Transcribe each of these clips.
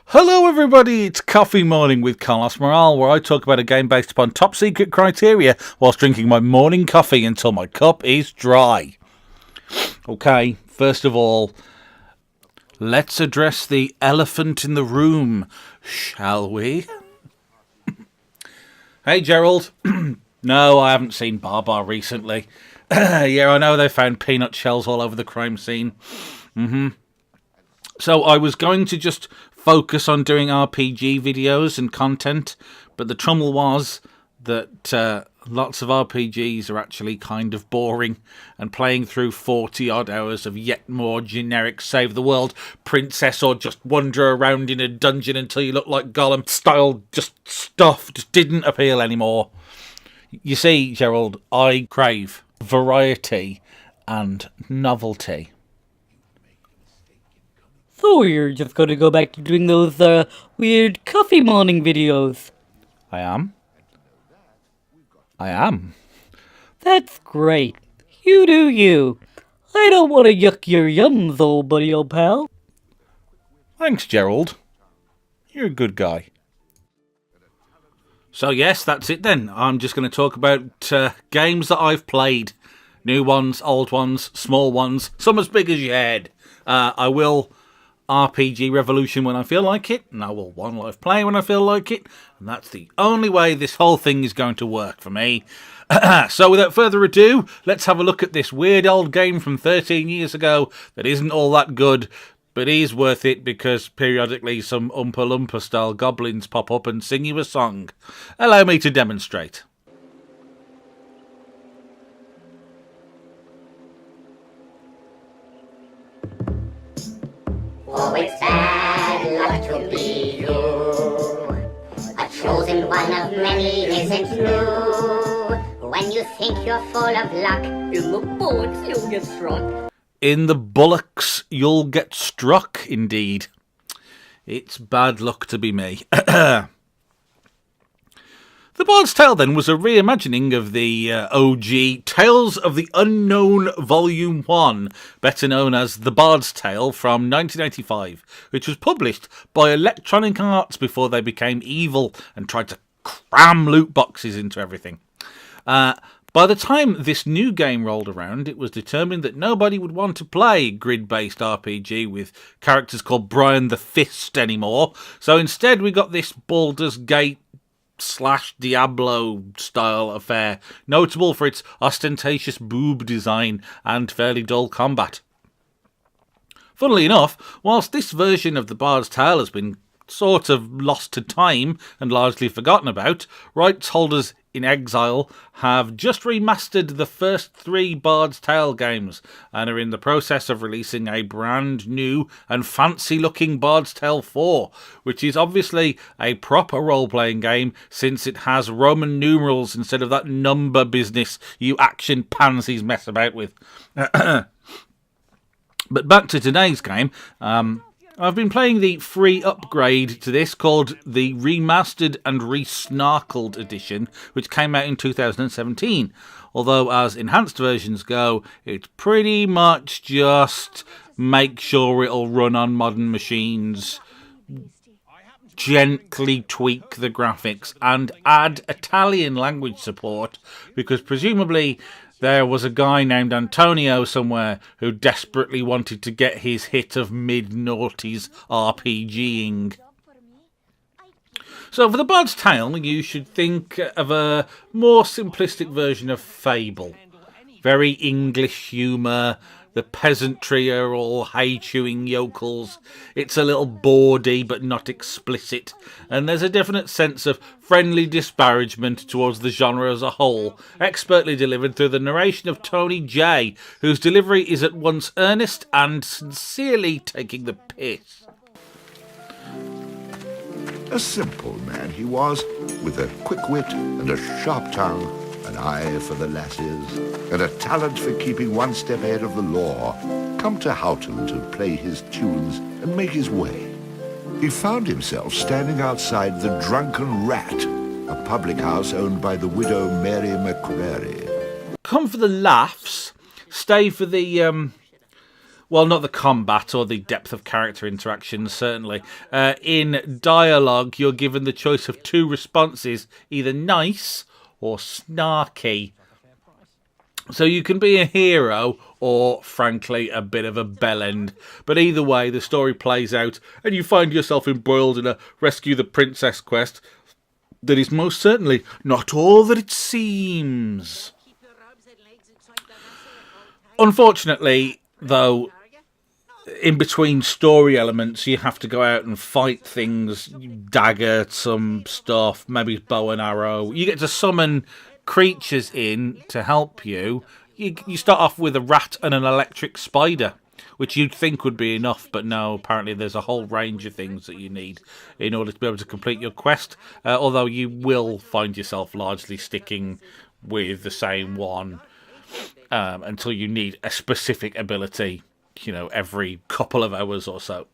Hello everybody, it's Coffee Morning with Carlos Morale, where I talk about a game based upon top secret criteria whilst drinking my morning coffee until my cup is dry. Okay, first of all, let's address the elephant in the room, shall we? Hey Gerald. No, I haven't seen Baba recently. Yeah, I know they found peanut shells all over the crime scene. So I was going to just focus on doing RPG videos and content, but the trouble was that lots of RPGs are actually kind of boring, and playing through 40 odd hours of yet more generic save the world princess or just wander around in a dungeon until you look like Gollum style stuff just didn't appeal anymore. You see, Gerald, I crave variety and novelty. So you're just going to go back to doing those weird coffee morning videos? I am. That's great. You do you. I don't want to yuck your yums, old buddy old pal. Thanks, Gerald. You're a good guy. So yes, that's it then. I'm just going to talk about games that I've played. New ones, old ones, small ones, some as big as your head. I will RPG Revolution when I feel like it, and I will One Life Play when I feel like it, and that's the only way this whole thing is going to work for me. So without further ado, let's have a look at this weird old game from 13 years ago that isn't all that good, but is worth it because periodically some Oompa Loompa style goblins pop up and sing you a song. Allow me to demonstrate. Oh, it's bad luck to be you. A chosen one of many isn't new. When you think you're full of luck, in the bullocks you'll get struck. In the bullocks you'll get struck, indeed. It's bad luck to be me. The Bard's Tale, then, was a reimagining of the OG Tales of the Unknown Volume 1, better known as The Bard's Tale, from 1985, which was published by Electronic Arts before they became evil and tried to cram loot boxes into everything. By the time this new game rolled around, it was determined that nobody would want to play grid-based RPG with characters called Brian the Fist anymore, so instead we got this Baldur's Gate / Diablo style affair, notable for its ostentatious boob design and fairly dull combat. Funnily enough, whilst this version of the Bard's Tale has been sort of lost to time and largely forgotten about, rights holders inXile have just remastered the first 3 Bard's Tale games and are in the process of releasing a brand new and fancy looking Bard's Tale 4, which is obviously a proper role-playing game since it has Roman numerals instead of that number business you action pansies mess about with. But back to today's game. I've been playing the free upgrade to this called the Remastered and Resnarkled Edition, which came out in 2017. Although as enhanced versions go, it's pretty much just make sure it'll run on modern machines, gently tweak the graphics, and add Italian language support, because presumably there was a guy named Antonio somewhere who desperately wanted to get his hit of mid-noughties RPGing. So for the Bard's Tale, you should think of a more simplistic version of Fable. Very English humour, the peasantry are all hay-chewing yokels, it's a little bawdy but not explicit, and there's a definite sense of friendly disparagement towards the genre as a whole, expertly delivered through the narration of Tony J, whose delivery is at once earnest and sincerely taking the piss. A simple man he was, with a quick wit and a sharp tongue, an eye for the lasses, and a talent for keeping one step ahead of the law, come to Houghton to play his tunes and make his way. He found himself standing outside the Drunken Rat, a public house owned by the widow Mary McCrary. Come for the laughs, stay for the Well, not the combat or the depth of character interactions, certainly. In dialogue, you're given the choice of 2 responses, either nice or snarky. So you can be a hero or, frankly, a bit of a bellend. But either way, the story plays out and you find yourself embroiled in a rescue the princess quest that is most certainly not all that it seems. Unfortunately, though, in between story elements, you have to go out and fight things, dagger some stuff, maybe bow and arrow. You get to summon creatures in to help you. You start off with a rat and an electric spider, which you'd think would be enough, but no, apparently there's a whole range of things that you need in order to be able to complete your quest, although you will find yourself largely sticking with the same one until you need a specific ability, every couple of hours or so.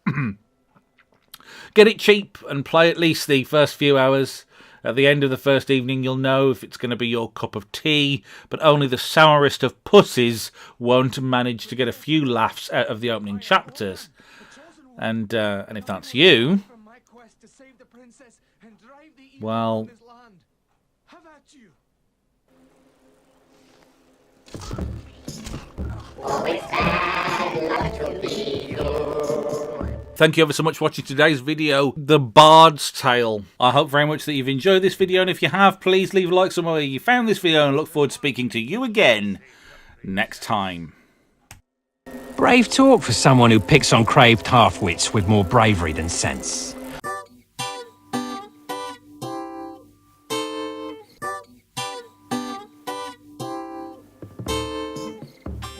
Get it cheap and play at least the first few hours. At the end of the first evening, you'll know if it's going to be your cup of tea, but only the sourest of pussies won't manage to get a few laughs out of the opening chapters. And if that's you, well, thank you ever so much for watching today's video, The Bard's Tale. I hope very much that you've enjoyed this video, and if you have, please leave a like somewhere where you found this video, and I look forward to speaking to you again next time. Brave talk for someone who picks on craved half-wits with more bravery than sense.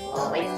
Always